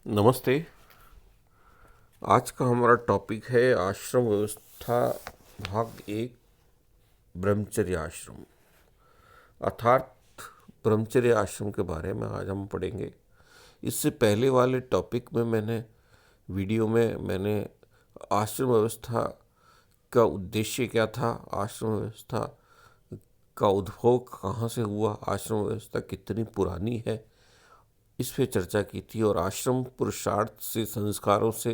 नमस्ते। आज का हमारा टॉपिक है आश्रम व्यवस्था भाग एक, ब्रह्मचर्य आश्रम अर्थात ब्रह्मचर्य आश्रम के बारे में आज हम पढ़ेंगे। इससे पहले वाले टॉपिक में वीडियो में मैंने आश्रम व्यवस्था का उद्देश्य क्या था, आश्रम व्यवस्था का उद्भव कहाँ से हुआ, आश्रम व्यवस्था कितनी पुरानी है, इस पे चर्चा की थी और आश्रम पुरुषार्थ से, संस्कारों से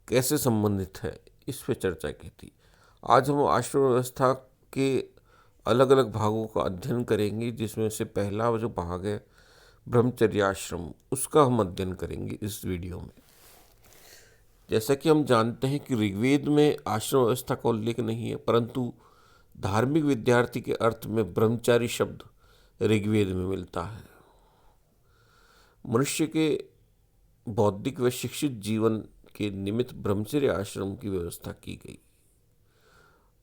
कैसे संबंधित है, इस पे चर्चा की थी। आज हम आश्रम व्यवस्था के अलग अलग भागों का अध्ययन करेंगे, जिसमें से पहला जो भाग है ब्रह्मचर्य आश्रम, उसका हम अध्ययन करेंगे इस वीडियो में। जैसा कि हम जानते हैं कि ऋग्वेद में आश्रम व्यवस्था का उल्लेख नहीं है, परंतु धार्मिक विद्यार्थी के अर्थ में ब्रह्मचारी शब्द ऋग्वेद में मिलता है। मनुष्य के बौद्धिक व शिक्षित जीवन के निमित्त ब्रह्मचर्य आश्रम की व्यवस्था की गई।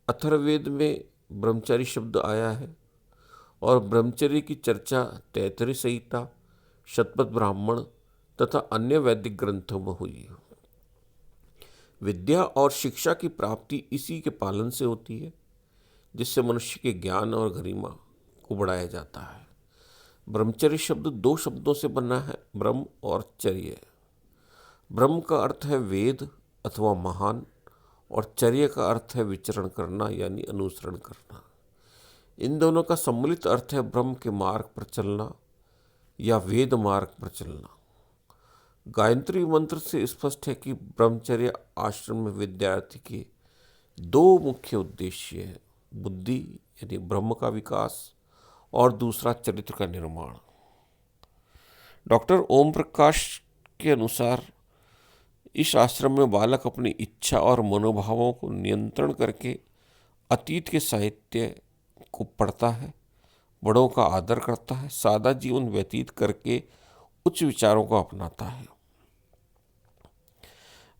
अथर्ववेद में ब्रह्मचारी शब्द आया है और ब्रह्मचर्य की चर्चा तैत्तरीय संहिता, शतपथ ब्राह्मण तथा अन्य वैदिक ग्रंथों में हुई। विद्या और शिक्षा की प्राप्ति इसी के पालन से होती है, जिससे मनुष्य के ज्ञान और गरिमा को बढ़ाया जाता है। ब्रह्मचर्य शब्द दो शब्दों से बना है, ब्रह्म और चर्य। ब्रह्म का अर्थ है वेद अथवा महान और चर्य का अर्थ है विचरण करना यानी अनुसरण करना। इन दोनों का सम्मिलित अर्थ है ब्रह्म के मार्ग पर चलना या वेद मार्ग पर चलना। गायत्री मंत्र से स्पष्ट है कि ब्रह्मचर्य आश्रम में विद्यार्थी के दो मुख्य उद्देश्य हैं, बुद्धि यानी ब्रह्म का विकास और दूसरा चरित्र का निर्माण। डॉक्टर ओम प्रकाश के अनुसार इस आश्रम में बालक अपनी इच्छा और मनोभावों को नियंत्रण करके अतीत के साहित्य को पढ़ता है, बड़ों का आदर करता है, सादा जीवन व्यतीत करके उच्च विचारों को अपनाता है।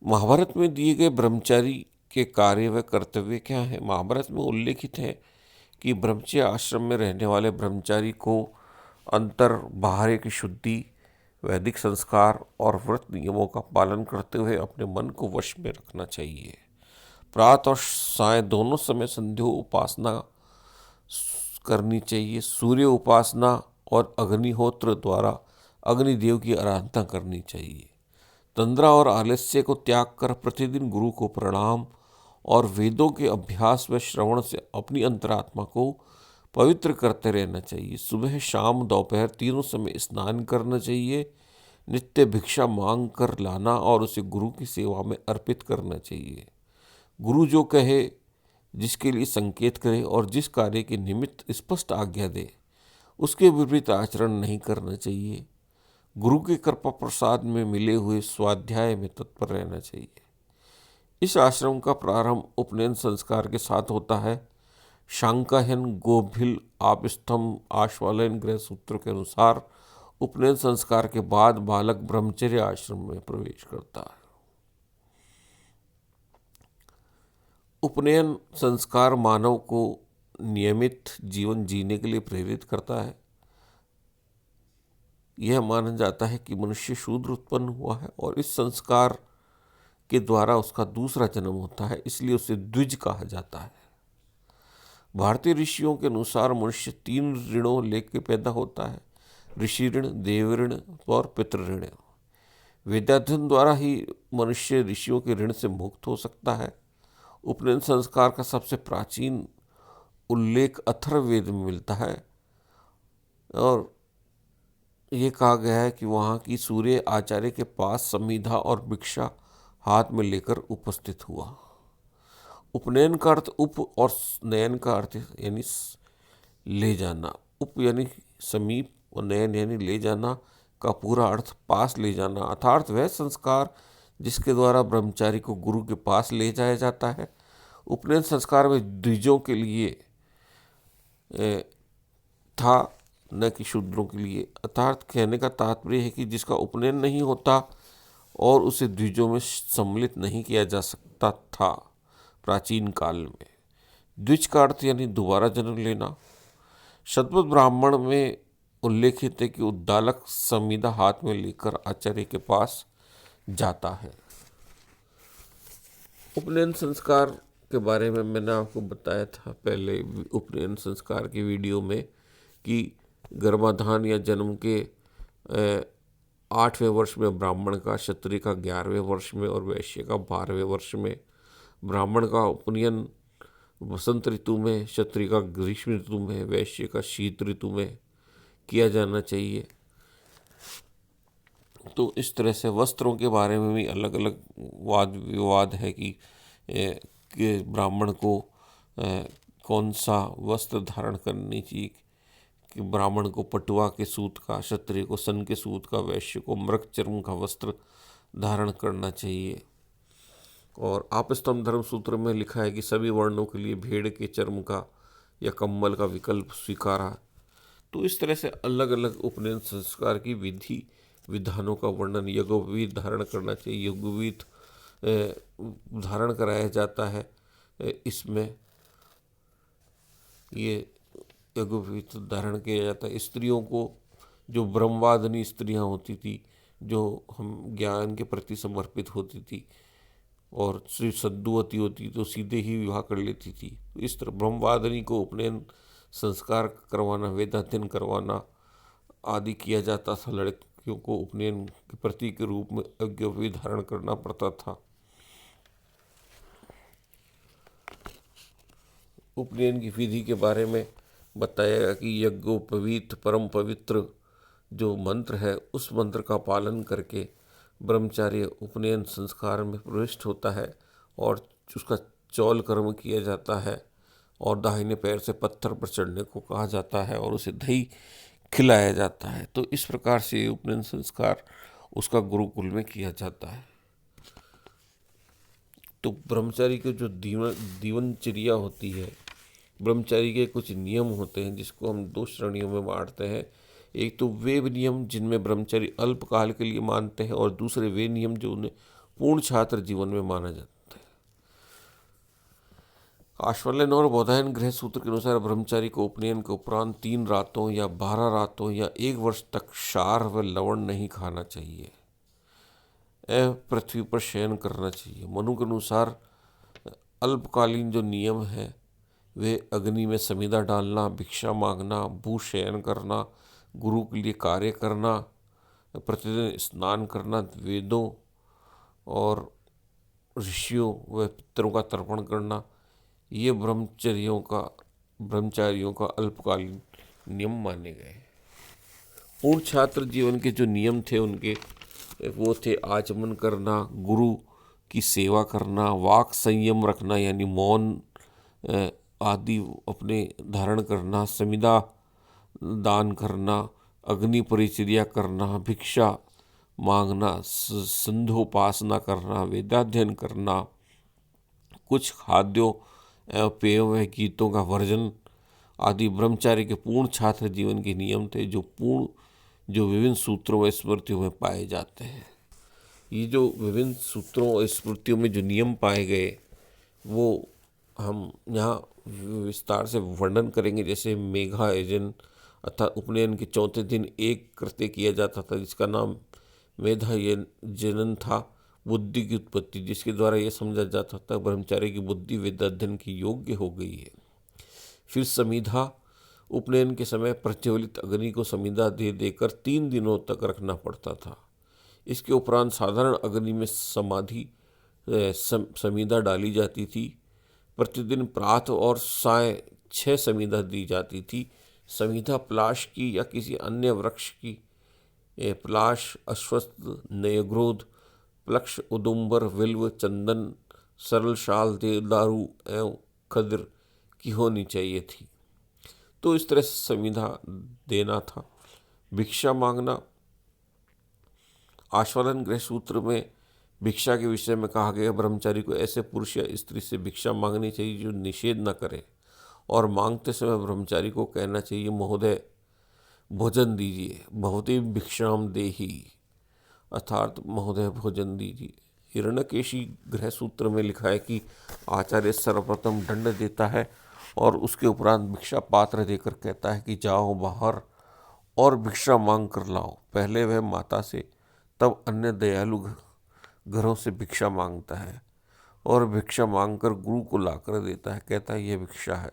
महाभारत में दिए गए ब्रह्मचारी के कार्य व कर्तव्य क्या है? महाभारत में उल्लेखित है कि ब्रह्मचर्य आश्रम में रहने वाले ब्रह्मचारी को अंतर बाहर की शुद्धि, वैदिक संस्कार और व्रत नियमों का पालन करते हुए अपने मन को वश में रखना चाहिए। प्रातः और साय दोनों समय संध्या उपासना करनी चाहिए। सूर्य उपासना और अग्निहोत्र द्वारा अग्निदेव की आराधना करनी चाहिए। तंद्रा और आलस्य को त्याग कर प्रतिदिन गुरु को प्रणाम और वेदों के अभ्यास व श्रवण से अपनी अंतरात्मा को पवित्र करते रहना चाहिए। सुबह, शाम, दोपहर तीनों समय स्नान करना चाहिए। नित्य भिक्षा मांग कर लाना और उसे गुरु की सेवा में अर्पित करना चाहिए। गुरु जो कहे, जिसके लिए संकेत करे और जिस कार्य के निमित्त स्पष्ट आज्ञा दे, उसके विपरीत आचरण नहीं करना चाहिए। गुरु के कृपा प्रसाद में मिले हुए स्वाध्याय में तत्पर रहना चाहिए। इस आश्रम का प्रारंभ उपनयन संस्कार के साथ होता है। शांकायन गोभिल आपस्तंभ आश्वालन गृह सूत्र के अनुसार उपनयन संस्कार के बाद बालक ब्रह्मचर्य आश्रम में प्रवेश करता है। उपनयन संस्कार मानव को नियमित जीवन जीने के लिए प्रेरित करता है। यह माना जाता है कि मनुष्य शूद्र उत्पन्न हुआ है और इस संस्कार के द्वारा उसका दूसरा जन्म होता है, इसलिए उसे द्विज कहा जाता है। भारतीय ऋषियों के अनुसार मनुष्य 3 ऋणों लेके पैदा होता है, ऋषि ऋण, देव ऋण और पितृ ऋण। वेदाध्ययन द्वारा ही मनुष्य ऋषियों के ऋण से मुक्त हो सकता है। उपनयन संस्कार का सबसे प्राचीन उल्लेख अथर्ववेद में मिलता है और ये कहा गया है कि वहाँ की सूर्य आचार्य के पास संविधा और भिक्षा हाथ में लेकर उपस्थित हुआ। उपनयन का अर्थ उप और नयन का अर्थ यानी ले जाना। उप यानी समीप और नयन यानी ले जाना का पूरा अर्थ पास ले जाना, अर्थात वह संस्कार जिसके द्वारा ब्रह्मचारी को गुरु के पास ले जाया जाता है। उपनयन संस्कार में द्विजों के लिए था, न कि शूद्रों के लिए। अर्थात कहने का तात्पर्य है कि जिसका उपनयन नहीं होता और उसे द्विजों में सम्मिलित नहीं किया जा सकता था प्राचीन काल में। द्विज का अर्थ यानी दोबारा जन्म लेना। शतपथ ब्राह्मण में उल्लेखित है कि उद्दालक संविदा हाथ में लेकर आचार्य के पास जाता है। उपनयन संस्कार के बारे में मैंने आपको बताया था पहले उपनयन संस्कार की वीडियो में कि गर्भाधान या जन्म के 8वें वर्ष में ब्राह्मण का, क्षत्रिय का 11वें वर्ष में और वैश्य का 12वें वर्ष में, ब्राह्मण का उपनयन वसंत ऋतु में, क्षत्रिय का ग्रीष्म ऋतु में, वैश्य का शीत ऋतु में किया जाना चाहिए। तो इस तरह से वस्त्रों के बारे में भी अलग अलग वाद विवाद है कि ब्राह्मण को कौन सा वस्त्र धारण करनी चाहिए, कि ब्राह्मण को पटुआ के सूत का, क्षत्रिय को सन के सूत का, वैश्य को मृग चर्म का वस्त्र धारण करना चाहिए। और आपस्तम्भ धर्म सूत्र में लिखा है कि सभी वर्णों के लिए भेड़ के चर्म का या कम्बल का विकल्प स्वीकारा। तो इस तरह से अलग अलग उपनयन संस्कार की विधि विधानों का वर्णन यज्ञोपवीत धारण करना चाहिए, यज्ञोपवीत धारण कराया जाता है। इसमें ये यज्ञोपवीत धारण किया जाता है। स्त्रियों को, जो ब्रह्मवादिनी स्त्रियां होती थी, जो हम ज्ञान के प्रति समर्पित होती थी और सिर्फ सद्दुवती होती तो सीधे ही विवाह कर लेती थी, तो इस तरह ब्रह्मवादिनी को उपनयन संस्कार करवाना, वेदाध्ययन करवाना आदि किया जाता था। लड़कियों को उपनयन के प्रतीक के रूप में यज्ञोपवीत धारण करना पड़ता था। उपनयन की विधि के बारे में बताया कि यज्ञोपवीत परम पवित्र जो मंत्र है, उस मंत्र का पालन करके ब्रह्मचार्य उपनयन संस्कार में प्रविष्ट होता है और उसका चौल कर्म किया जाता है और दाहिने पैर से पत्थर पर चढ़ने को कहा जाता है और उसे दही खिलाया जाता है। तो इस प्रकार से उपनयन संस्कार उसका गुरुकुल में किया जाता है। तो ब्रह्मचारी की जो जीवनचर्या होती है, ब्रह्मचारी के कुछ नियम होते हैं जिसको हम 2 श्रेणियों में बांटते हैं। एक तो वे नियम जिनमें ब्रह्मचारी अल्पकाल के लिए मानते हैं और दूसरे वे नियम जो उन्हें पूर्ण छात्र जीवन में माना जाता है। आश्वलन और बौधायन गृह सूत्र के अनुसार ब्रह्मचारी को उपनयन के उपरांत 3 रातों या 12 रातों या 1 वर्ष तक क्षार व लवण नहीं खाना चाहिए। पृथ्वी पर शयन करना चाहिए। मनु के अनुसार अल्पकालीन जो नियम है वे अग्नि में समीधा डालना, भिक्षा मांगना, भूशयन करना, गुरु के लिए कार्य करना, प्रतिदिन स्नान करना, वेदों और ऋषियों व पितरों का तर्पण करना, ये ब्रह्मचारियों का अल्पकालीन नियम माने गए। पूर्ण छात्र जीवन के जो नियम थे उनके वो थे आचमन करना, गुरु की सेवा करना, वाक संयम रखना यानी मौन आदि अपने धारण करना, समिधा दान करना, अग्नि परिचर्या करना, भिक्षा मांगना, संध्योपासना करना, वेदाध्ययन करना, कुछ खाद्यों एवं पेयों व गीतों का वर्जन आदि ब्रह्मचारी के पूर्ण छात्र जीवन के नियम थे जो विभिन्न सूत्रों व स्मृतियों में पाए जाते हैं। ये जो विभिन्न सूत्रों और स्मृतियों में जो नियम पाए गए वो हम यहाँ विस्तार से वर्णन करेंगे। जैसे मेघा यजन अर्थात उपनयन के 4थे दिन एक कृत्य किया जाता था जिसका नाम मेधा जनन था, बुद्धि की उत्पत्ति, जिसके द्वारा यह समझा जाता था ब्रह्मचारी की बुद्धि वेदाध्ययन की योग्य हो गई है। फिर समीधा, उपनयन के समय प्रज्वलित अग्नि को समीधा दे देकर 3 दिनों तक रखना पड़ता था। इसके उपरांत साधारण अग्नि में समीधा डाली जाती थी। प्रतिदिन प्रातः और साय 6 समीधा दी जाती थी। समीधा पलाश की या किसी अन्य वृक्ष की, पलाश, अश्वत्थ, नयग्रोध, प्लक्ष, उदुम्बर, विल्व, चंदन, सरल शाल, देवदारू एवं खद्र की होनी चाहिए थी। तो इस तरह से समीधा देना था। भिक्षा मांगना, आश्वालन गृह सूत्र में भिक्षा के विषय में कहा गया ब्रह्मचारी को ऐसे पुरुष या स्त्री से भिक्षा मांगनी चाहिए जो निषेध न करे और मांगते समय ब्रह्मचारी को कहना चाहिए महोदय भोजन दीजिए, भवती भिक्षाम देही, अर्थात महोदय भोजन दीजिए। हिरण्यकेशी गृह सूत्र में लिखा है कि आचार्य सर्वप्रथम दंड देता है और उसके उपरांत भिक्षा पात्र देकर कहता है कि जाओ बाहर और भिक्षा मांग कर लाओ। पहले वह माता से, तब अन्य दयालु घरों से भिक्षा मांगता है और भिक्षा मांगकर गुरु को लाकर देता है। कहता है यह भिक्षा है।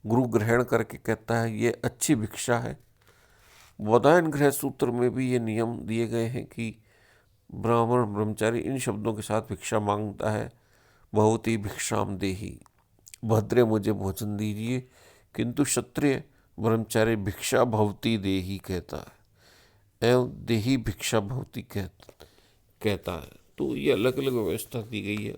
गुरु ग्रहण करके कहता है ये अच्छी भिक्षा है। बौधायन गृह सूत्र में भी ये नियम दिए गए हैं कि ब्राह्मण ब्रह्मचारी इन शब्दों के साथ भिक्षा मांगता है। भवती भिक्षाम देही, भद्रे मुझे भोजन दीजिए, किंतु क्षत्रिय ब्रह्मचारी भिक्षा भवती देही कहता है एवं देही भिक्षा भवती कहता है। तो ये अलग अलग व्यवस्था दी गई है।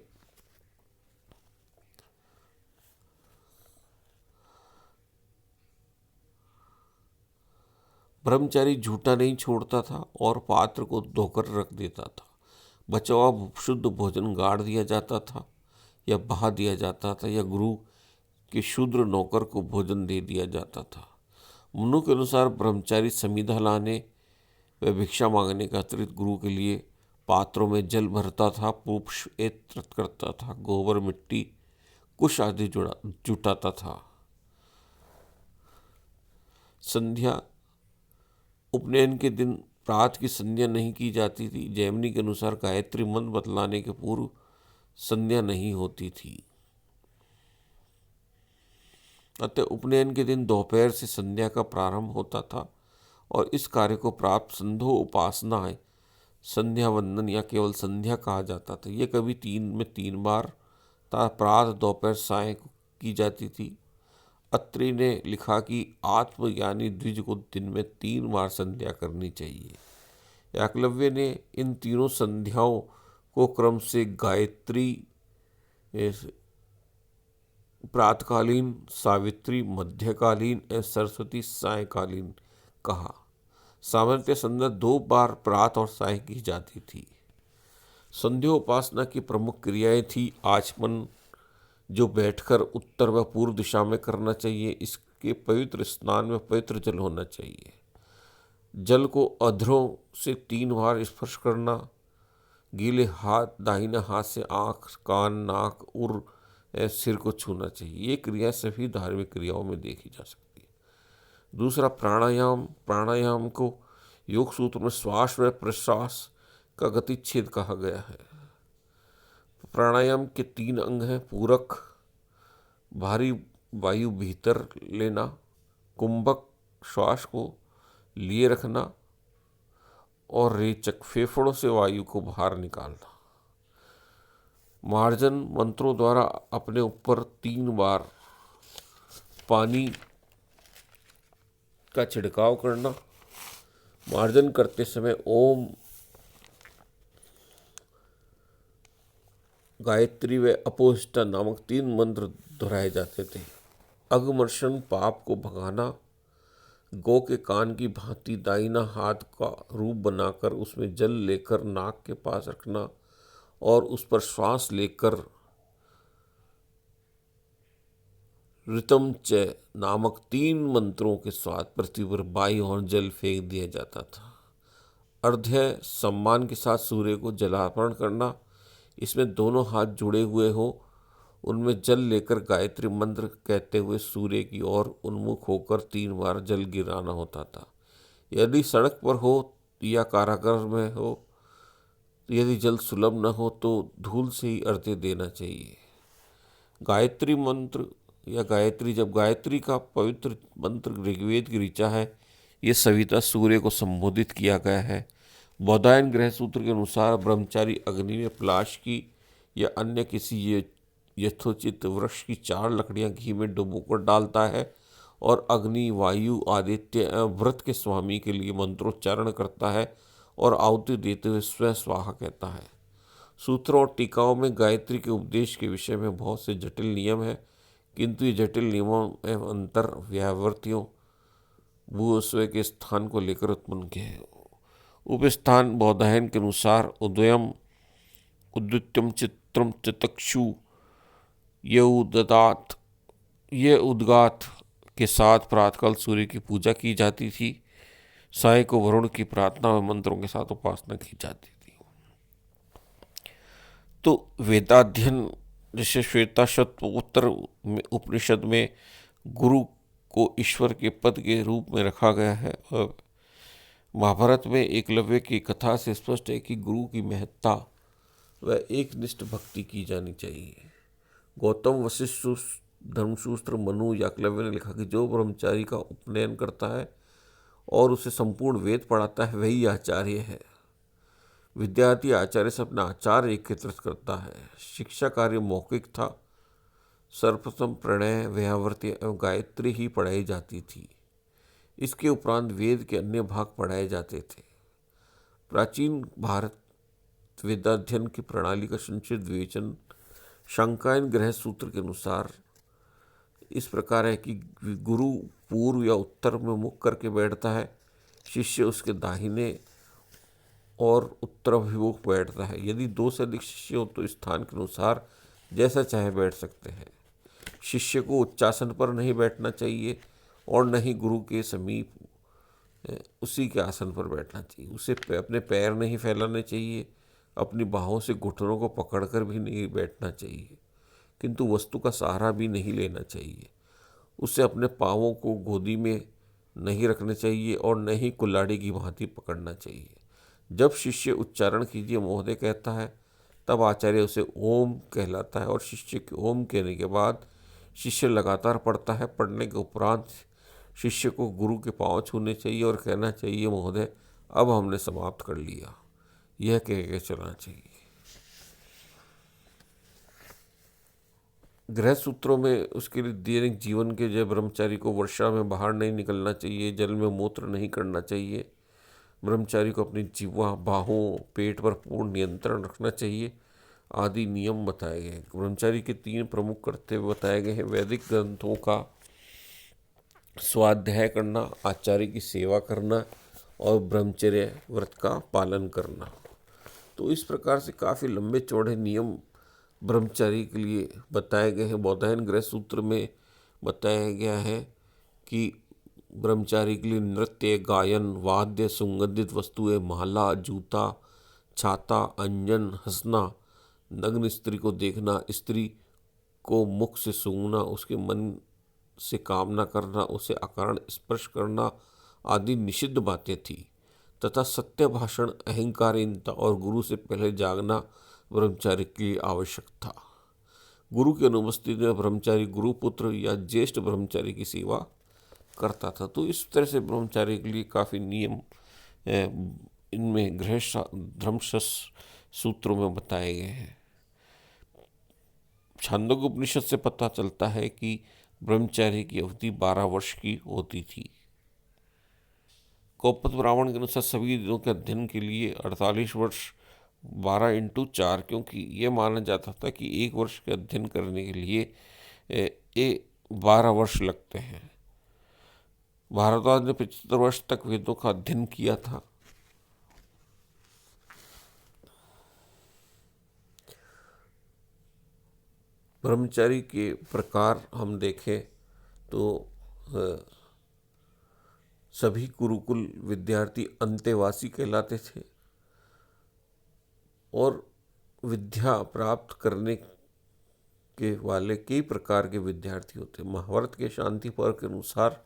ब्रह्मचारी झूठा नहीं छोड़ता था और पात्र को धोकर रख देता था। बचा हुआ शुद्ध भोजन गाड़ दिया जाता था या बहा दिया जाता था या गुरु के शूद्र नौकर को भोजन दे दिया जाता था। मनु के अनुसार ब्रह्मचारी समिधा लाने व भिक्षा मांगने का अतिरिक्त गुरु के लिए पात्रों में जल भरता था, पुष्प एकत्र करता था, गोबर मिट्टी कुश आदि जुटाता था। संध्या उपनयन के दिन प्रात की संध्या नहीं की जाती थी। जैमिनी के अनुसार गायत्री मंत्र बतलाने के पूर्व संध्या नहीं होती थी। अतः उपनयन के दिन दोपहर से संध्या का प्रारंभ होता था और इस कार्य को प्राप्त संध्या उपासना है, संध्या वंदन या केवल संध्या कहा जाता था। ये कभी 3 बार था, प्रातः दोपहर साय की जाती थी। अत्रि ने लिखा कि आत्मज्ञानी द्विज को दिन में 3 बार संध्या करनी चाहिए। याकलव्य ने इन तीनों संध्याओं को क्रम से गायत्री प्रातकालीन, सावित्री मध्यकालीन और सरस्वती सायकालीन कहा। सामान्यतः संध्या 2 बार प्रातः और साय की जाती थी। संध्या उपासना की प्रमुख क्रियाएं थी आचमन, जो बैठकर उत्तर व पूर्व दिशा में करना चाहिए। इसके पवित्र स्नान में पवित्र जल होना चाहिए। जल को अधरों से 3 बार स्पर्श करना। गीले हाथ दाहिने हाथ से आँख, कान, नाक, उर सिर को छूना चाहिए। ये क्रिया सभी धार्मिक क्रियाओं में देखी जा सकती है। दूसरा प्राणायाम। प्राणायाम को योग सूत्र में श्वास व प्रश्वास का गतिच्छेद कहा गया है। प्राणायाम के 3 अंग हैं। पूरक, भारी वायु भीतर लेना। कुंभक, श्वास को लिए रखना। और रेचक, फेफड़ों से वायु को बाहर निकालना। मार्जन मंत्रों द्वारा अपने ऊपर 3 बार पानी का छिड़काव करना। मार्जन करते समय ओम, गायत्री व अपोहिष्टा नामक 3 मंत्र दोहराए जाते थे। अगमर्षण, पाप को भगाना। गौ के कान की भांति दाहिना हाथ का रूप बनाकर उसमें जल लेकर नाक के पास रखना और उस पर श्वास लेकर ऋतम च नामक 3 मंत्रों के साथ पृथ्वी पर बाई और जल फेंक दिया जाता था। अर्घ्य, सम्मान के साथ सूर्य को जलार्पण करना। इसमें दोनों हाथ जुड़े हुए हो, उनमें जल लेकर गायत्री मंत्र कहते हुए सूर्य की ओर उन्मुख होकर 3 बार जल गिराना होता था। यदि सड़क पर हो या कारागार में हो, यदि जल सुलभ न हो तो धूल से ही अर्घ्य देना चाहिए। गायत्री मंत्र या गायत्री, जब गायत्री का पवित्र मंत्र ऋग्वेद की ऋचा है, ये सविता सूर्य को संबोधित किया गया है। बौधायन गृह सूत्र के अनुसार ब्रह्मचारी अग्नि में पलाश की या अन्य किसी यथोचित वृक्ष की 4 लकड़ियां घी में डुबोकर डालता है और अग्नि, वायु, आदित्य एवं व्रत के स्वामी के लिए मंत्रोच्चारण करता है और आहुति देते हुए स्वयं स्वाहा कहता है। सूत्रों और टीकाओं में गायत्री के उपदेश के विषय में बहुत से जटिल नियम हैं, किंतु ये जटिल नियमों एवं अंतर व्यावर्तियों भूस्व के स्थान को लेकर उत्पन्न किए हैं। उपस्थान बौधायन के अनुसार उदयम, उद्युत्यम, चित्रम, चतक्षु, ये उद्गात के साथ प्रातःकाल सूर्य की पूजा की जाती थी। साय को वरुण की प्रार्थना व मंत्रों के साथ उपासना की जाती थी। तो वेदाध्ययन, जैसे श्वेताश्वतरोत्तर उपनिषद में गुरु को ईश्वर के पद के रूप में रखा गया है और महाभारत में एकलव्य की कथा से स्पष्ट है कि गुरु की महत्ता वह एकनिष्ठ भक्ति की जानी चाहिए। गौतम, वशिष्ठ, धर्मसूत्र, मनु, याकलव्य ने लिखा कि जो ब्रह्मचारी का उपनयन करता है और उसे संपूर्ण वेद पढ़ाता है वही आचार्य है। विद्यार्थी आचार्य से अपना आचार एकत्रित करता है। शिक्षा कार्य मौखिक था। सर्वप्रथम प्रणय, व्यावर्ती एवं गायत्री ही पढ़ाई जाती थी। इसके उपरांत वेद के अन्य भाग पढ़ाए जाते थे। प्राचीन भारत वेदाध्ययन की प्रणाली का संक्षिप्त विवेचन शांकायन गृह सूत्र के अनुसार इस प्रकार है कि गुरु पूर्व या उत्तर में मुख करके बैठता है, शिष्य उसके दाहिने और उत्तराभिमुख बैठता है। यदि 2 से अधिक शिष्य हो तो स्थान के अनुसार जैसा चाहे बैठ सकते हैं। शिष्य को उच्चासन पर नहीं बैठना चाहिए और न ही गुरु के समीप उसी के आसन पर बैठना चाहिए। उसे अपने पैर नहीं फैलाने चाहिए, अपनी बाहों से घुटनों को पकड़कर भी नहीं बैठना चाहिए, किंतु वस्तु का सहारा भी नहीं लेना चाहिए। उसे अपने पाँवों को गोदी में नहीं रखना चाहिए और न ही कुल्हाड़ी की भांति पकड़ना चाहिए। जब शिष्य उच्चारण कीजिए महोदय कहता है तब आचार्य उसे ओम कहलाता है और शिष्य के ओम कहने के बाद शिष्य लगातार पढ़ता है। पढ़ने के उपरांत शिष्य को गुरु के पांव छूने चाहिए और कहना चाहिए महोदय अब हमने समाप्त कर लिया, यह कह के चलना चाहिए। गृह सूत्रों में उसके लिए दैनिक जीवन के जय ब्रह्मचारी को वर्षा में बाहर नहीं निकलना चाहिए, जल में मूत्र नहीं करना चाहिए। ब्रह्मचारी को अपनी जीवा, बाहों, पेट पर पूर्ण नियंत्रण रखना चाहिए आदि नियम बताए गए हैं। ब्रह्मचारी के 3 प्रमुख कर्तव्य बताए गए हैं। वैदिक ग्रंथों का स्वाध्याय करना, आचार्य की सेवा करना और ब्रह्मचर्य व्रत का पालन करना। तो इस प्रकार से काफ़ी लंबे चौड़े नियम ब्रह्मचारी के लिए बताए गए हैं। बौधायन गृह सूत्र में बताया गया है कि ब्रह्मचारी के लिए नृत्य, गायन, वाद्य, सुगंधित वस्तुएं, माला, जूता, छाता, अंजन, हंसना, नग्न स्त्री को देखना, स्त्री को मुख से सूंघना, उसके मन से कामना करना, उसे अकारण स्पर्श करना आदि निषिद्ध बातें थी तथा सत्य भाषण, अहंकारहीनता और गुरु से पहले जागना ब्रह्मचारी के लिए आवश्यक था। गुरु की अनुपस्थिति में ब्रह्मचारी गुरुपुत्र या ज्येष्ठ ब्रह्मचारी की सेवा करता था। तो इस तरह से ब्रह्मचारी के लिए काफ़ी नियम इनमें गृह धर्मशास्त्र सूत्रों में बताए गए हैं। छांदोग्य उपनिषद से पता चलता है कि ब्रह्मचारी की अवधि 12 वर्ष की होती थी। कौपत ब्राह्मण के अनुसार सभी वेदों के अध्ययन के लिए 48 वर्ष 12 × 4, क्योंकि ये माना जाता था कि 1 वर्ष के अध्ययन करने के लिए 12 वर्ष लगते हैं। भारद्वाज ने 75 वर्ष तक वेदों का अध्ययन किया था। ब्रह्मचारी के प्रकार हम देखें तो सभी गुरुकुल विद्यार्थी अंतेवासी कहलाते थे और विद्या प्राप्त करने के वाले कई प्रकार के विद्यार्थी होते। महाभारत के शांति पर्व के अनुसार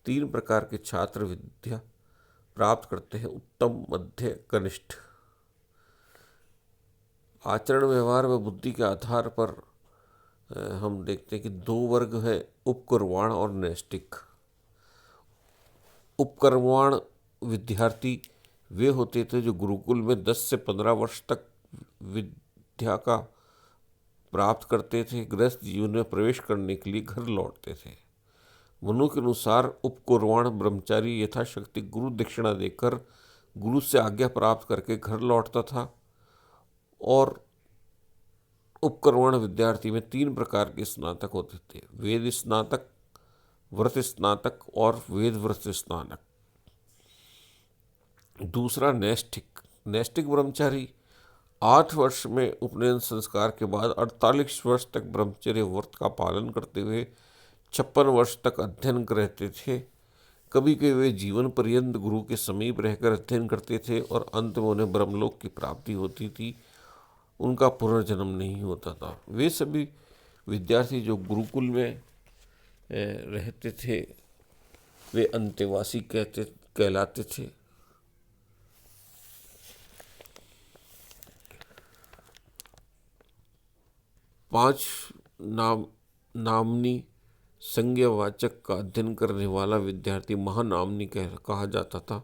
3 प्रकार के छात्र विद्या प्राप्त करते हैं: उत्तम, मध्य, कनिष्ठ। आचरण, व्यवहार व बुद्धि के आधार पर हम देखते हैं कि 2 वर्ग है, उपकुर्वाण और नैष्टिक। उपकर्वाण विद्यार्थी वे होते थे जो गुरुकुल में 10 से 15 वर्ष तक विद्या का प्राप्त करते थे, गृहस्थ जीवन में प्रवेश करने के लिए घर लौटते थे। मनु के अनुसार उपकुर्वाण ब्रह्मचारी यथाशक्ति गुरु दक्षिणा देकर गुरु से आज्ञा प्राप्त करके घर लौटता था और उपकर्वाण विद्यार्थी में 3 प्रकार के स्नातक होते थे: वेद स्नातक, व्रत स्नातक और वेद व्रत स्नातक। दूसरा नैष्ठिक। नैष्ठिक ब्रह्मचारी 8 वर्ष में उपनयन संस्कार के बाद 48 वर्ष तक ब्रह्मचर्य व्रत का पालन करते हुए 56 वर्ष तक अध्ययन करते थे। कभी कभी वे जीवन पर्यंत गुरु के समीप रहकर अध्ययन करते थे और अंत में उन्हें ब्रह्मलोक की प्राप्ति होती थी, उनका पुनर्जन्म नहीं होता था। वे सभी विद्यार्थी जो गुरुकुल में रहते थे वे अंतेवासी कहलाते थे। पांच नाम नामनी संज्ञावाचक का अध्ययन करने वाला विद्यार्थी महानामनी कहा जाता था।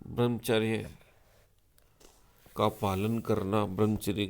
ब्रह्मचर्य का पालन करना ब्रह्मचर्य